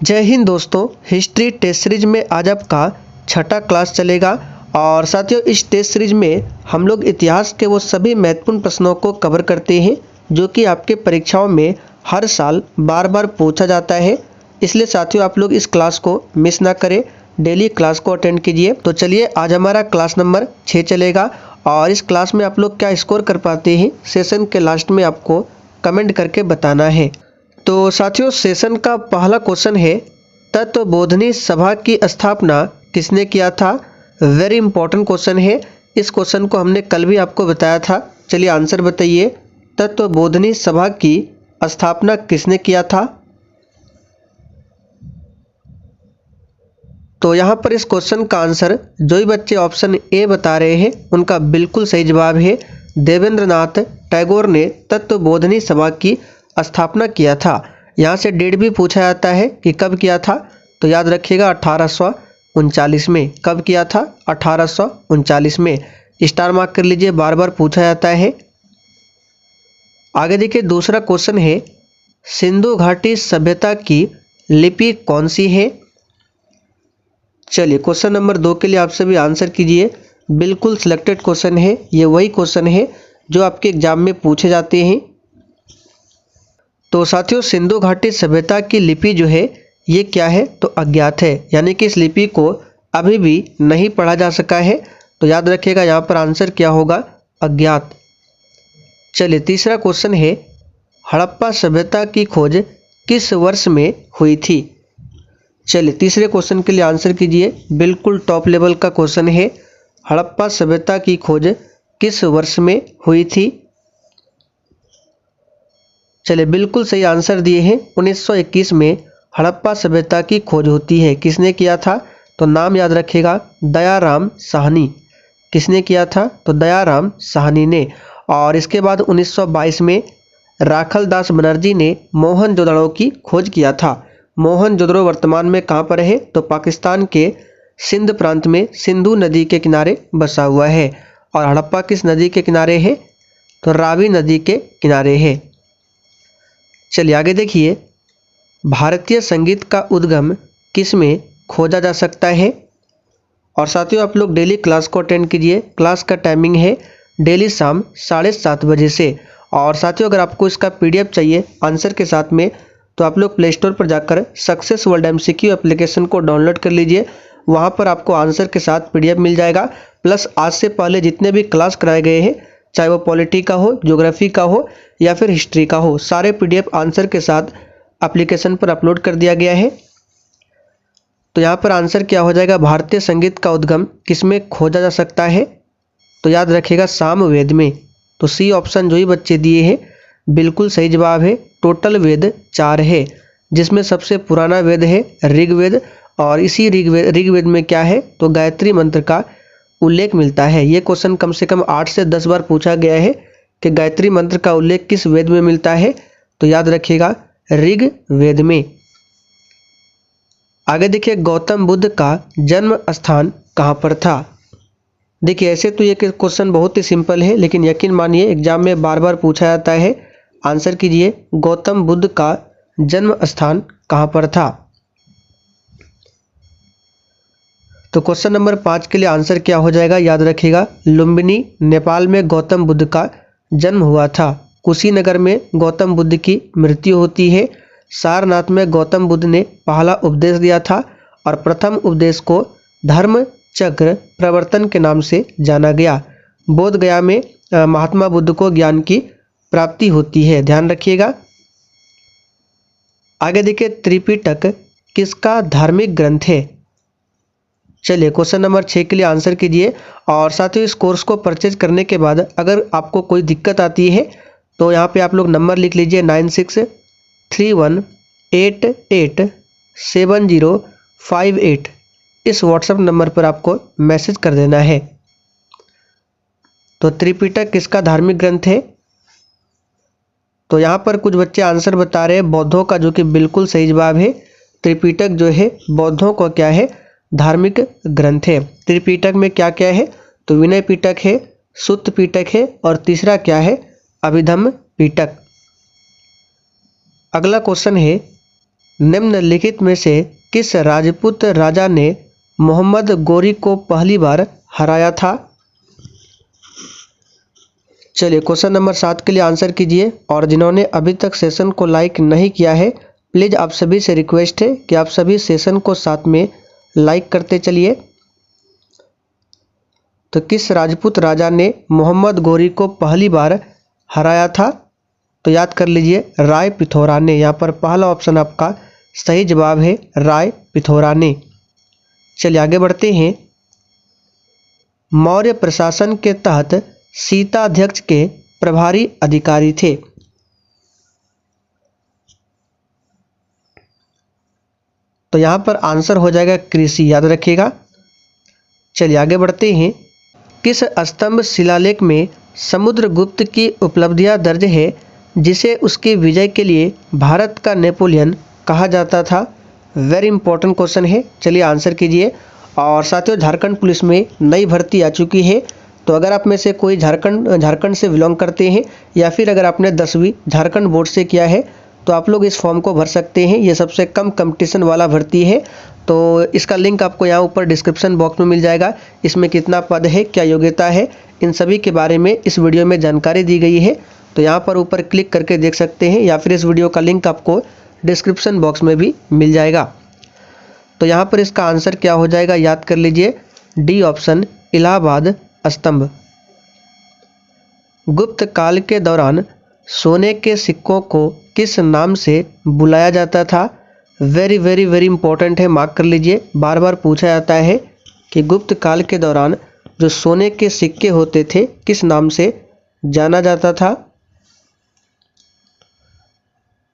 जय हिंद दोस्तों। History test series में आज आपका छठा क्लास चलेगा और साथियों इस टेस्ट सीरीज में हम लोग इतिहास के वो सभी महत्वपूर्ण प्रश्नों को कवर करते हैं जो कि आपके परीक्षाओं में हर साल बार बार पूछा जाता है। इसलिए साथियों आप लोग इस क्लास को मिस ना करें, डेली क्लास को अटेंड कीजिए। तो चलिए आज हमारा क्लास नंबर 6 चलेगा और इस क्लास में आप लोग क्या स्कोर कर पाते हैं सेशन के लास्ट में आपको कमेंट करके बताना है। तो साथियों सेशन का पहला क्वेश्चन है, तत्वबोधिनी सभा की स्थापना किसने किया था। वेरी इंपॉर्टेंट क्वेश्चन है। इस क्वेश्चन को हमने कल भी आपको बताया था। चलिए आंसर बताइए, तत्वबोधिनी सभा की स्थापना किसने किया था। तो यहाँ पर इस क्वेश्चन का आंसर जो ही बच्चे ऑप्शन ए बता रहे हैं उनका बिल्कुल सही जवाब है। देवेंद्रनाथ टैगोर ने तत्वबोधिनी सभा की स्थापना किया था। यहाँ से डेट भी पूछा जाता है कि कब किया था, तो याद रखिएगा 1839 में। कब किया था? 1839 में। स्टार मार्क कर लीजिए, बार बार पूछा जाता है। आगे देखिए दूसरा क्वेश्चन है, सिंधु घाटी सभ्यता की लिपि कौन सी है। चलिए क्वेश्चन नंबर 2 के लिए आप सभी आंसर कीजिए। बिल्कुल सिलेक्टेड क्वेश्चन है, ये वही क्वेश्चन है जो आपके एग्जाम में पूछे जाते हैं। तो साथियों सिंधु घाटी सभ्यता की लिपि जो है ये क्या है, तो अज्ञात है, यानी कि इस लिपि को अभी भी नहीं पढ़ा जा सका है। तो याद रखिएगा यहाँ पर आंसर क्या होगा, अज्ञात। चलिए तीसरा क्वेश्चन है, हड़प्पा सभ्यता की खोज किस वर्ष में हुई थी। चलिए तीसरे क्वेश्चन के लिए आंसर कीजिए। बिल्कुल टॉप लेवल का क्वेश्चन है, हड़प्पा सभ्यता की खोज किस वर्ष में हुई थी। चलिए बिल्कुल सही आंसर दिए हैं, 1921 में हड़प्पा सभ्यता की खोज होती है। किसने किया था, तो नाम याद रखिएगा, दयाराम साहनी। किसने किया था, तो दयाराम साहनी ने। और इसके बाद 1922 में राखलदास बनर्जी ने मोहनजोदड़ो की खोज किया था। मोहनजोदड़ो वर्तमान में कहाँ पर है, तो पाकिस्तान के सिंध प्रांत में सिंधु नदी के किनारे बसा हुआ है। और हड़प्पा किस नदी के किनारे है, तो रावी नदी के किनारे है। चलिए आगे देखिए, भारतीय संगीत का उद्गम किस में खोजा जा सकता है। और साथियों आप लोग डेली क्लास को अटेंड कीजिए। क्लास का टाइमिंग है डेली शाम 7:30 बजे से। और साथियों अगर आपको इसका PDF चाहिए आंसर के साथ में, तो आप लोग प्ले स्टोर पर जाकर सक्सेस वर्ल्ड MCQ एप्लीकेशन को डाउनलोड कर लीजिए। वहाँ पर आपको आंसर के साथ PDF मिल जाएगा। प्लस आज से पहले जितने भी क्लास कराए गए हैं, चाहे वो पॉलिटी का हो, ज्योग्राफी का हो या फिर हिस्ट्री का हो, सारे PDF आंसर के साथ एप्लीकेशन पर अपलोड कर दिया गया है। तो यहाँ पर आंसर क्या हो जाएगा, भारतीय संगीत का उद्गम किसमें खोजा जा सकता है, तो याद रखिएगा सामवेद में। तो सी ऑप्शन जो ही बच्चे दिए हैं बिल्कुल सही जवाब है। टोटल वेद 4 है, जिसमें सबसे पुराना वेद है ऋग्वेद। और इसी ऋग्वेद में क्या है, तो गायत्री मंत्र का उल्लेख मिलता है। ये क्वेश्चन कम से कम 8 से 10 बार पूछा गया है कि गायत्री मंत्र का उल्लेख किस वेद में मिलता है, तो याद रखिएगा ऋग्वेद में। आगे देखिए, गौतम बुद्ध का जन्म स्थान कहाँ पर था। देखिए ऐसे तो ये क्वेश्चन बहुत ही सिंपल है, लेकिन यकीन मानिए एग्जाम में बार बार पूछा जाता है। आंसर कीजिए, गौतम बुद्ध का जन्म स्थान कहाँ पर था। तो क्वेश्चन नंबर 5 के लिए आंसर क्या हो जाएगा, याद रखिएगा लुम्बिनी नेपाल में गौतम बुद्ध का जन्म हुआ था। कुशीनगर में गौतम बुद्ध की मृत्यु होती है। सारनाथ में गौतम बुद्ध ने पहला उपदेश दिया था और प्रथम उपदेश को धर्म चक्र प्रवर्तन के नाम से जाना गया। बोध गया में महात्मा बुद्ध को ज्ञान की प्राप्ति होती है, ध्यान रखिएगा। आगे देखिए, त्रिपिटक किसका धार्मिक ग्रंथ है। चलिए क्वेश्चन नंबर 6 के लिए आंसर कीजिए। और साथियों इस कोर्स को परचेज करने के बाद अगर आपको कोई दिक्कत आती है तो यहाँ पे आप लोग नंबर लिख लीजिए 9631887058। इस व्हाट्सएप नंबर पर आपको मैसेज कर देना है। तो त्रिपिटक किसका धार्मिक ग्रंथ है, तो यहाँ पर कुछ बच्चे आंसर बता रहे हैं बौद्धों का, जो कि बिल्कुल सही जवाब है। त्रिपिटक जो है बौद्धों का क्या है, धार्मिक ग्रंथ है। त्रिपिटक में क्या क्या है, तो विनय पिटक है, सुत्त पिटक है और तीसरा क्या है, अभिधम्म पिटक। अगला क्वेश्चन है, निम्नलिखित में से किस राजपूत राजा ने मोहम्मद गोरी को पहली बार हराया था? चलिए क्वेश्चन नंबर 7 के लिए आंसर कीजिए। और जिन्होंने अभी तक सेशन को लाइक नहीं किया है, प्लीज़ आप सभी से रिक्वेस्ट है कि आप सभी सेशन को साथ में लाइक करते चलिए। तो किस राजपूत राजा ने मोहम्मद गोरी को पहली बार हराया था? तो याद कर लीजिए, राय पिथौरा ने। यहाँ पर पहला ऑप्शन आपका सही जवाब है, राय पिथौरा ने। चलिए आगे बढ़ते हैं। मौर्य प्रशासन के तहत शीताध्यक्ष के प्रभारी अधिकारी थे। तो यहाँ पर आंसर हो जाएगा कृषि, याद रखिएगा। चलिए आगे बढ़ते हैं। किस स्तंभ शिलालेख में समुद्रगुप्त की उपलब्धियां दर्ज है जिसे उसके विजय के लिए भारत का नेपोलियन कहा जाता था? वेरी इंपॉर्टेंट क्वेश्चन है। चलिए आंसर कीजिए। और साथियों, झारखंड पुलिस में नई भर्ती आ चुकी है। तो अगर आप में से कोई झारखंड से बिलोंग करते हैं या फिर अगर आपने 10वीं झारखंड बोर्ड से किया है तो आप लोग इस फॉर्म को भर सकते हैं। ये सबसे कम कंपटीशन वाला भर्ती है। तो इसका लिंक आपको यहाँ ऊपर डिस्क्रिप्शन बॉक्स में मिल जाएगा। इसमें कितना पद है, क्या योग्यता है, इन सभी के बारे में इस वीडियो में जानकारी दी गई है। तो यहाँ पर ऊपर क्लिक करके देख सकते हैं, या फिर इस वीडियो का लिंक आपको डिस्क्रिप्शन बॉक्स में भी मिल जाएगा। तो यहाँ पर इसका आंसर क्या हो जाएगा, याद कर लीजिए, डी ऑप्शन, इलाहाबाद स्तंभ। गुप्त काल के दौरान सोने के सिक्कों को किस नाम से बुलाया जाता था? वेरी वेरी वेरी इंपॉर्टेंट है, मार्क कर लीजिए। बार बार पूछा जाता है कि गुप्त काल के दौरान जो सोने के सिक्के होते थे किस नाम से जाना जाता था?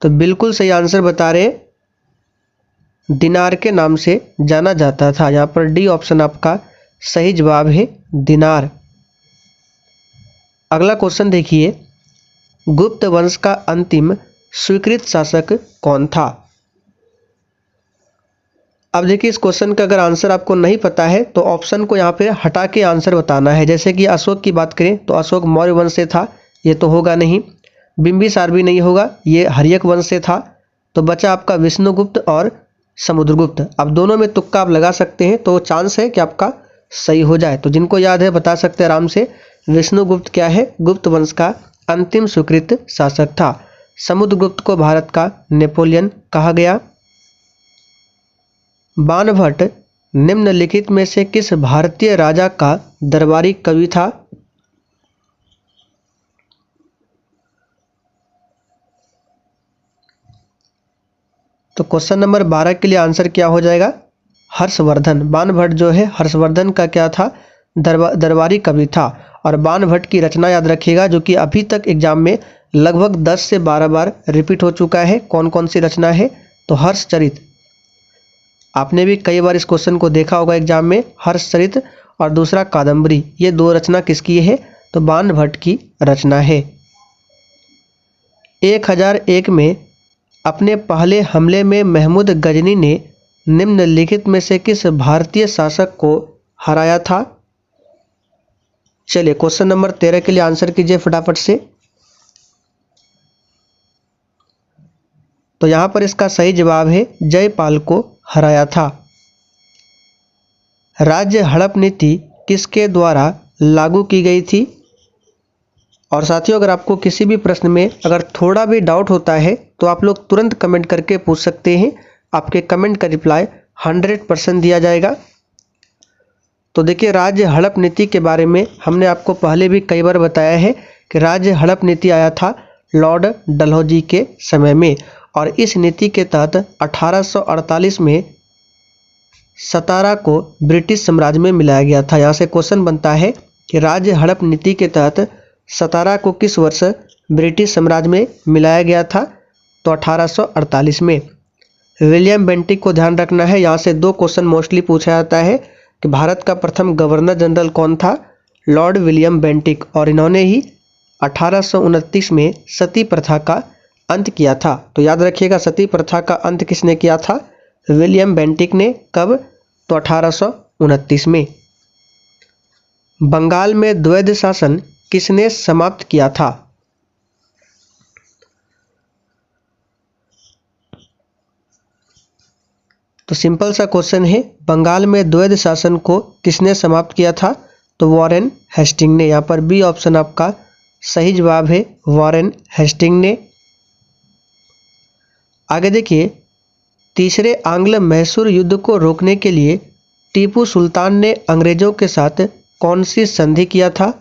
तो बिल्कुल सही आंसर बता रहे, दिनार के नाम से जाना जाता था। यहाँ पर डी ऑप्शन आपका सही जवाब है, दिनार। अगला क्वेश्चन देखिए। गुप्त वंश का अंतिम स्वीकृत शासक कौन था? अब देखिए, इस क्वेश्चन का अगर आंसर आपको नहीं पता है तो ऑप्शन को यहाँ पे हटा के आंसर बताना है। जैसे कि अशोक की बात करें तो अशोक मौर्य वंश से था, ये तो होगा नहीं। बिंबिसार भी नहीं होगा, ये हर्यक वंश से था। तो बचा आपका विष्णुगुप्त और समुद्रगुप्त। अब दोनों में तुक्का आप लगा सकते हैं, तो चांस है कि आपका सही हो जाए। तो जिनको याद है बता सकते हैं आराम से। विष्णुगुप्त क्या है? गुप्त वंश का अंतिम स्वीकृत शासक था। समुद्रगुप्त को भारत का नेपोलियन कहा गया। बाणभट्ट निम्नलिखित में से किस भारतीय राजा का दरबारी कवि था? तो क्वेश्चन नंबर 12 के लिए आंसर क्या हो जाएगा? हर्षवर्धन। बाणभट्ट जो है हर्षवर्धन का क्या था? दरबारी कवि था। और बाणभट्ट की रचना याद रखिएगा, जो कि अभी तक एग्जाम में लगभग 10 से 12 बार रिपीट हो चुका है। कौन कौन सी रचना है? तो हर्षचरित। आपने भी कई बार इस क्वेश्चन को देखा होगा एग्जाम में। हर्षचरित और दूसरा कादम्बरी, ये दो रचना किसकी है? तो बाणभट्ट की रचना है। 1001 में अपने पहले हमले में महमूद गजनी ने निम्नलिखित में से किस भारतीय शासक को हराया था? चलिए क्वेश्चन नंबर 13 के लिए आंसर कीजिए फटाफट से। तो यहां पर इसका सही जवाब है, जयपाल को हराया था। राज्य हड़प नीति किसके द्वारा लागू की गई थी? और साथियों, अगर आपको किसी भी प्रश्न में अगर थोड़ा भी डाउट होता है तो आप लोग तुरंत कमेंट करके पूछ सकते हैं। आपके कमेंट का रिप्लाई 100% दिया जाएगा। तो देखिए, राज्य हड़प नीति के बारे में हमने आपको पहले भी कई बार बताया है कि राज्य हड़प नीति आया था लॉर्ड डलहौजी के समय में। और इस नीति के तहत 1848 में सतारा को ब्रिटिश साम्राज्य में मिलाया गया था। यहाँ से क्वेश्चन बनता है कि राज्य हड़प नीति के तहत सतारा को किस वर्ष ब्रिटिश साम्राज्य में मिलाया गया था? तो 1848 में। विलियम बेंटिक को ध्यान रखना है, यहाँ से 2 क्वेश्चन मोस्टली पूछा जाता है कि भारत का प्रथम गवर्नर जनरल कौन था? Lord William Bentinck. और इन्होंने ही 1829 में सती प्रथा का अंत किया था। तो याद रखिएगा, सती प्रथा का अंत किसने किया था? विलियम बेंटिक ने। कब? तो 1829 में। बंगाल में द्वैध शासन किसने समाप्त किया था? तो सिंपल सा क्वेश्चन है, बंगाल में द्वैध शासन को किसने समाप्त किया था? तो वॉरेन हेस्टिंग ने। यहाँ पर बी ऑप्शन आपका सही जवाब है, वॉरेन हेस्टिंग ने। आगे देखिए, तीसरे आंग्ल मैसूर युद्ध को रोकने के लिए टीपू सुल्तान ने अंग्रेजों के साथ कौन सी संधि किया था?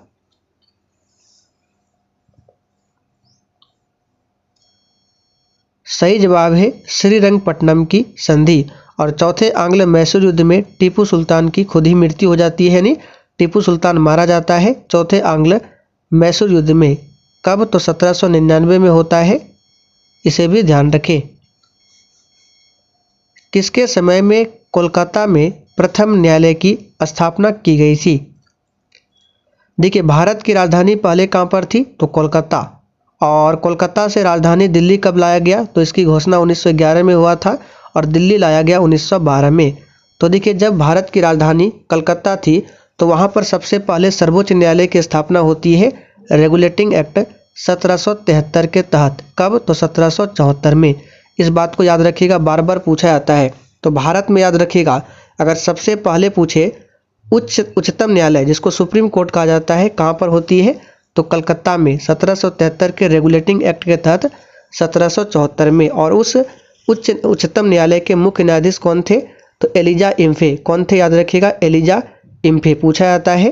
सही जवाब है श्रीरंगपट्टनम की संधि। और चौथे आंग्ल मैसूर युद्ध में टीपू सुल्तान की खुद ही मृत्यु हो जाती है, यानी टीपू सुल्तान मारा जाता है चौथे आंग्ल मैसूर युद्ध में। कब? तो 1799 में होता है, इसे भी ध्यान रखें। किसके समय में कोलकाता में प्रथम न्यायालय की स्थापना की गई थी? देखिए, भारत की राजधानी पहले कहाँ पर थी? तो कोलकाता। और कोलकाता से राजधानी दिल्ली कब लाया गया? तो इसकी घोषणा 1911 में हुआ था और दिल्ली लाया गया 1912 में। तो देखिए, जब भारत की राजधानी कलकत्ता थी तो वहाँ पर सबसे पहले सर्वोच्च न्यायालय की स्थापना होती है रेगुलेटिंग एक्ट 1773 के तहत। कब? तो 1774 में। इस बात को याद रखिएगा, बार बार पूछा जाता है। तो भारत में याद रखिएगा, अगर सबसे पहले पूछे उच्चतम न्यायालय जिसको सुप्रीम कोर्ट कहा जाता है, कहाँ पर होती है? तो कलकत्ता में 1773 के रेगुलेटिंग एक्ट के तहत 1774 में। और उस उच्चतम न्यायालय के मुख्य न्यायाधीश कौन थे? तो एलिजा इम्फे। कौन थे? याद रखिएगा, एलिजा इम्फे पूछा जाता है।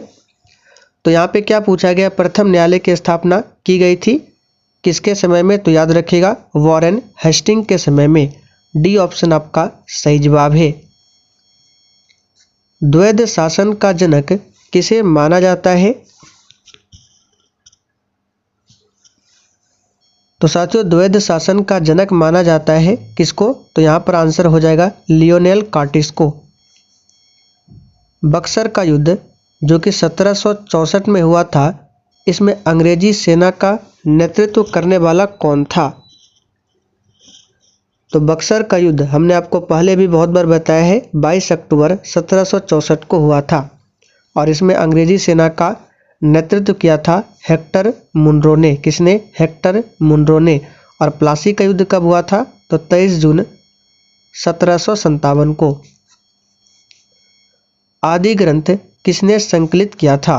तो यहाँ पे क्या पूछा गया? प्रथम न्यायालय की स्थापना की गई थी किसके समय में? तो याद रखिएगा, वॉरेन हेस्टिंग के समय में। डी ऑप्शन आपका सही जवाब है। द्वैध शासन का जनक किसे माना जाता है? तो साथियों, द्वैध शासन का जनक माना जाता है किसको? तो यहाँ पर आंसर हो जाएगा लियोनेल कार्टिस को। बक्सर का युद्ध जो कि 1764 में हुआ था, इसमें अंग्रेजी सेना का नेतृत्व करने वाला कौन था? तो बक्सर का युद्ध हमने आपको पहले भी बहुत बार बताया है, 22 अक्टूबर 1764 को हुआ था और इसमें अंग्रेजी सेना का नेतृत्व किया था हेक्टर मुनरो ने। किसने? हेक्टर मुनरो ने। और प्लासी का युद्ध कब हुआ था? तो 23 जून 1757 को। आदि ग्रंथ किसने संकलित किया था?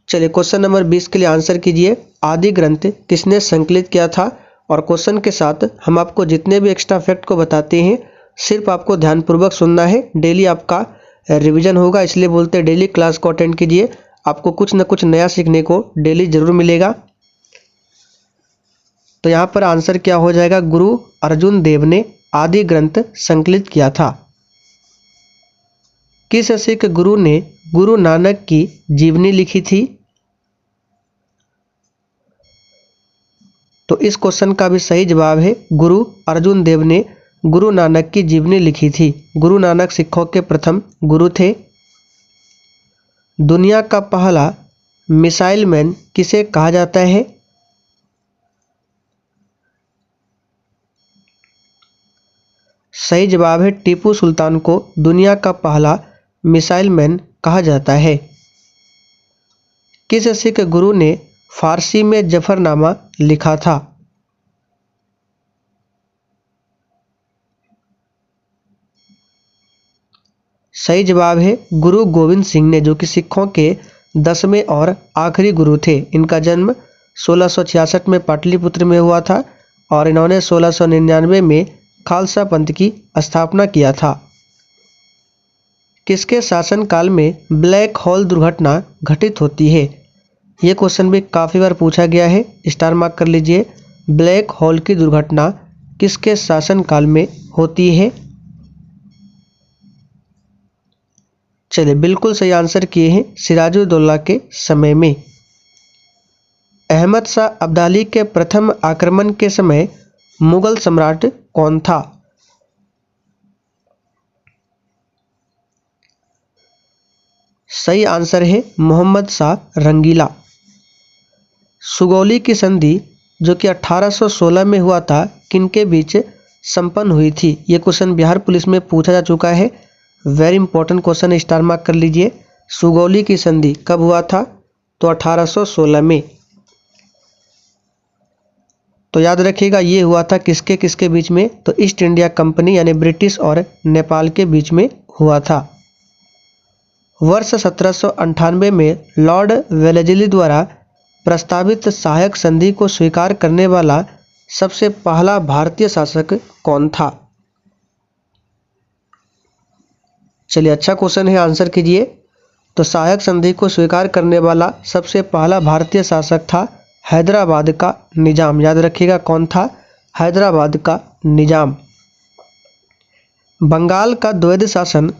चलिए, क्वेश्चन नंबर 20 के लिए आंसर कीजिए। आदि ग्रंथ किसने संकलित किया था? और क्वेश्चन के साथ हम आपको जितने भी एक्स्ट्रा फैक्ट को बताते हैं, सिर्फ आपको ध्यानपूर्वक सुनना है। डेली आपका रिवीजन होगा, इसलिए बोलते हैं डेली क्लास को अटेंड कीजिए। आपको कुछ न कुछ नया सीखने को डेली जरूर मिलेगा। तो यहाँ पर आंसर क्या हो जाएगा? गुरु अर्जुन देव ने आदि ग्रंथ संकलित किया था। किस सिख गुरु ने गुरु नानक की जीवनी लिखी थी? तो इस क्वेश्चन का भी सही जवाब है, गुरु अर्जुन देव ने गुरु नानक की जीवनी लिखी थी। गुरु नानक सिखों के प्रथम गुरु थे। दुनिया का पहला मिसाइल मैन किसे कहा जाता है? सही जवाब है, टीपू सुल्तान को दुनिया का पहला मिसाइल मैन कहा जाता है। किस सिख गुरु ने फारसी में जफरनामा लिखा था? सही जवाब है, गुरु गोविंद सिंह ने, जो कि सिखों के 10वें और आखिरी गुरु थे। इनका जन्म 1666 में पाटलिपुत्र में हुआ था और इन्होंने 1699 में खालसा पंथ की स्थापना किया था। किसके शासनकाल में ब्लैक होल दुर्घटना घटित होती है? ये क्वेश्चन भी काफ़ी बार पूछा गया है, स्टार मार्क कर लीजिए। ब्लैक होल की दुर्घटना किसके शासनकाल में होती है? चलिए, बिल्कुल सही आंसर किए हैं, सिराजुद्दौला के समय में। अहमद शाह अब्दाली के प्रथम आक्रमण के समय मुगल सम्राट कौन था? सही आंसर है मोहम्मद शाह रंगीला। सुगौली की संधि जो कि 1816 में हुआ था, किनके बीच संपन्न हुई थी? ये क्वेश्चन बिहार पुलिस में पूछा जा चुका है, very important question, star mark कर लीजिए। सुगौली की संधि कब हुआ था? तो 1816 में। तो याद रखिएगा ये हुआ था किसके किसके बीच में, तो ईस्ट इंडिया कंपनी यानी ब्रिटिश और नेपाल के बीच में हुआ था। वर्ष 1798 में लॉर्ड वेलेस्ली द्वारा प्रस्तावित सहायक संधि को स्वीकार करने वाला सबसे पहला भारतीय शासक कौन था? चलिए अच्छा क्वेश्चन है, आंसर कीजिए। तो सहायक संधि को स्वीकार करने वाला सबसे पहला भारतीय शासक था हैदराबाद का निजाम। याद रखिएगा कौन था? हैदराबाद का निजाम। बंगाल का द्वैध शासन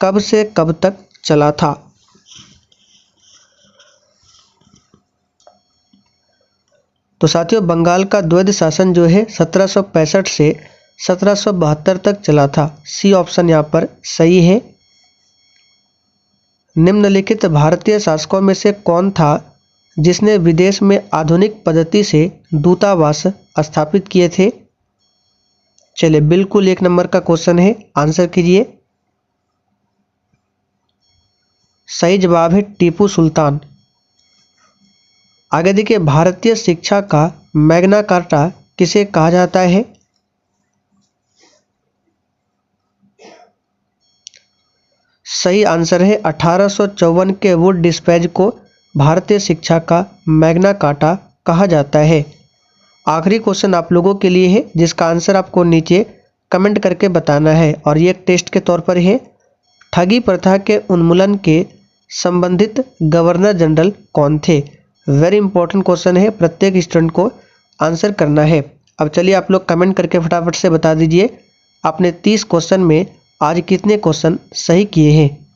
कब से कब तक चला था? तो साथियों बंगाल का द्वैध शासन जो है 1765 से 1772 तक चला था। सी ऑप्शन यहाँ पर सही है। निम्नलिखित भारतीय शासकों में से कौन था जिसने विदेश में आधुनिक पद्धति से दूतावास स्थापित किए थे? चलिए बिल्कुल 1 नंबर का क्वेश्चन है, आंसर कीजिए। सही जवाब है टीपू सुल्तान। आगे देखिए, भारतीय शिक्षा का मैग्ना कार्टा किसे कहा जाता है? सही आंसर है 1854 के वुड डिस्पैच को भारतीय शिक्षा का मैग्ना कार्टा कहा जाता है। आखिरी क्वेश्चन आप लोगों के लिए है जिसका आंसर आपको नीचे कमेंट करके बताना है और ये एक टेस्ट के तौर पर है। ठगी प्रथा के उन्मूलन के संबंधित गवर्नर जनरल कौन थे? वेरी इंपॉर्टेंट क्वेश्चन है, प्रत्येक स्टूडेंट को आंसर करना है। अब चलिए आप लोग कमेंट करके फटाफट से बता दीजिए आपने 30 क्वेश्चन में आज कितने क्वेश्चन सही किए हैं।